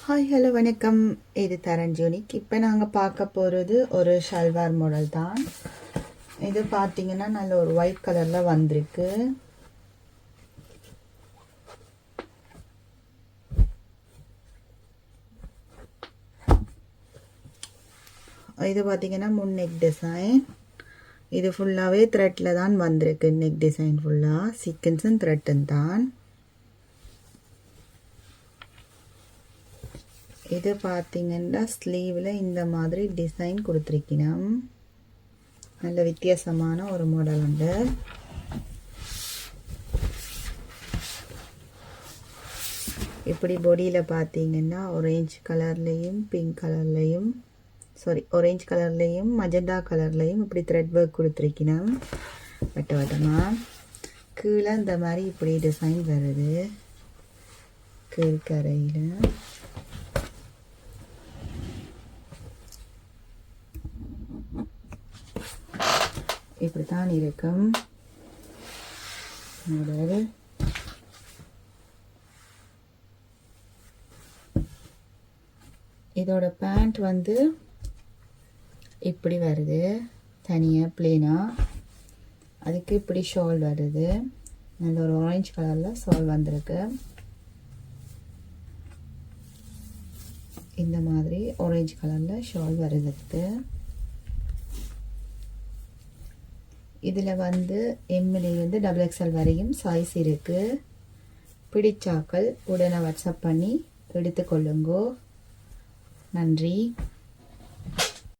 Hi hello வணக்கம். இது தரஞ்சோனிக். இப்போ நாங்கள் பார்க்க போகிறது ஒரு ஷல்வார் மாடல் தான். இது பார்த்தீங்கன்னா நல்ல ஒரு ஒயிட் கலரில் வந்திருக்கு. இது பார்த்தீங்கன்னா முன் நெக் டிசைன். இது ஃபுல்லாகவே த்ரெட்டில் தான் வந்திருக்கு. நெக் டிசைன் ஃபுல்லாக சீக்வன்ஸும் த்ரெட்டும் தான். இது பார்த்தீங்கன்னா ஸ்லீவில் இந்த மாதிரி டிசைன் கொடுத்துருக்கணும். நல்ல வித்தியாசமான ஒரு மாடல் உண்டு. இப்படி பாடியில் பார்த்தீங்கன்னா ஆரஞ்சு கலர்லேயும் பிங்க் கலர்லேயும் ஆரஞ்சு கலர்லேயும் மஜந்தா கலர்லேயும் இப்படி த்ரெட் ஒர்க் கொடுத்துருக்கணும். வட்ட வட்டமாக கீழே இந்த மாதிரி இப்படி டிசைன் வருது. கீழ்கரையில் இப்படித்தான் இருக்கும் மாடல். இதோட பேண்ட் வந்து இப்படி வருது தனியாக பிளேனாக. அதுக்கு இப்படி ஷால் வருது. நல்ல ஒரு ஆரஞ்சு கலரில் ஷால் வந்திருக்கு. இந்த மாதிரி ஆரஞ்சு கலரில் ஷால் வருது. இதில் வந்து எம்மிலேருந்து XXL வரையும் சைஸ் இருக்குது. பிடிச்சாக்கள் உடனே வாட்ஸ்அப் பண்ணி எடுத்துக்கொள்ளுங்கோ. நன்றி.